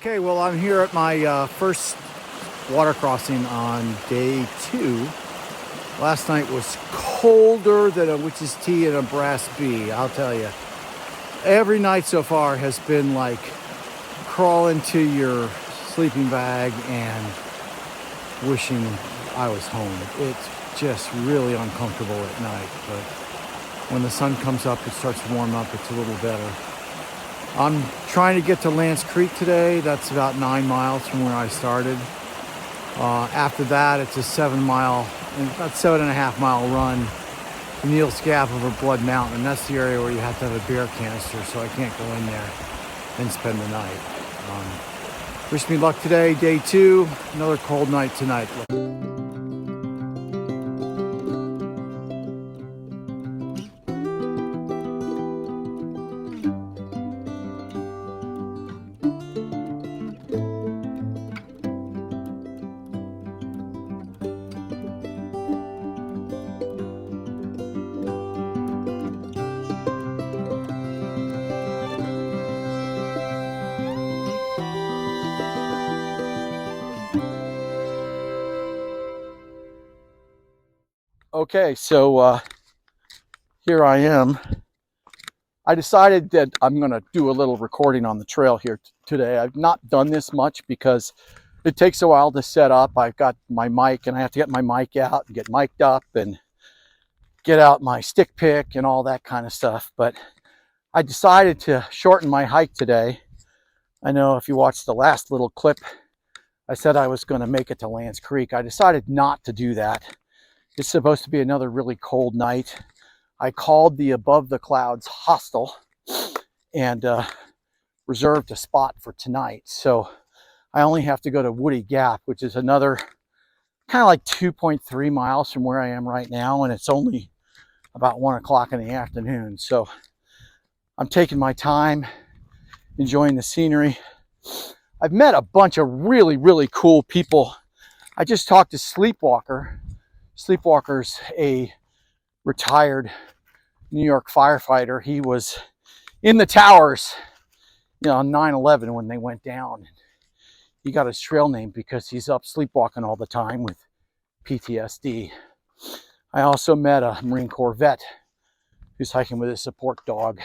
Okay, well, I'm here at my first water crossing on day 2. Last night was colder than a witch's tea and a brass bee, I'll tell you. Every night so far has been like crawl into your sleeping bag and wishing I was home. It's just really uncomfortable at night, but when the sun comes up, it starts to warm up, it's a little better. I'm trying to get to Lance Creek today. That's about 9 miles from where I started. After that, it's a about 7.5 mile run to Neel's Gap over Blood Mountain. And that's the area where you have to have a beer canister, so I can't go in there and spend the night. Wish me luck today, day 2. Another cold night tonight. Okay, so here I am. I decided that I'm going to do a little recording on the trail here today. I've not done this much because it takes a while to set up. I've got my mic and I have to get my mic out and get mic'd up and get out my stick pick and all that kind of stuff. But I decided to shorten my hike today. I know if you watched the last little clip, I said I was going to make it to Lance Creek. I decided not to do that. It's supposed to be another really cold night. I called the Above the Clouds hostel and reserved a spot for tonight. So I only have to go to Woody Gap, which is another kind of like 2.3 miles from where I am right now. And it's only about 1 o'clock in the afternoon. So I'm taking my time, enjoying the scenery. I've met a bunch of really, really cool people. I just talked to Sleepwalker. Sleepwalker's a retired New York firefighter. He was in the towers, on 9/11 when they went down. He got his trail name because he's up sleepwalking all the time with PTSD. I also met a Marine Corps vet who's hiking with his support dog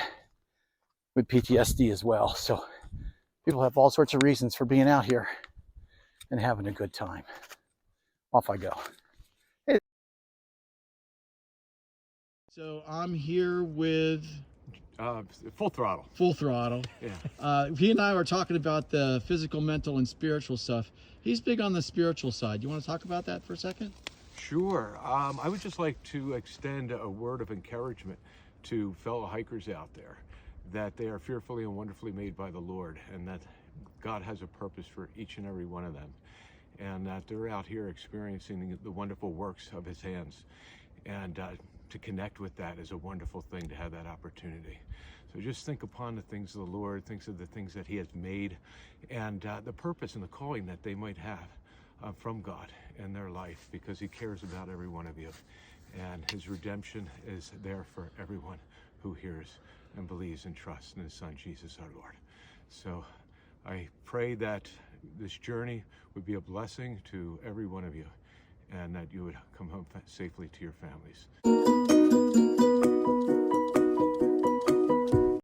with PTSD as well. So people have all sorts of reasons for being out here and having a good time. Off I go. So I'm here with Full Throttle. Full Throttle. Yeah. He and I were talking about the physical, mental, and spiritual stuff. He's big on the spiritual side. You want to talk about that for a second? Sure. I would just like to extend a word of encouragement to fellow hikers out there that they are fearfully and wonderfully made by the Lord, and that God has a purpose for each and every one of them, and that they're out here experiencing the wonderful works of His hands. And to connect with that is a wonderful thing, to have that opportunity. So just think upon the things of the Lord, think of the things that He has made, and the purpose and the calling that they might have from God in their life, because He cares about every one of you. And His redemption is there for everyone who hears and believes and trusts in His Son, Jesus our Lord. So I pray that this journey would be a blessing to every one of you, and that you would come home safely to your families.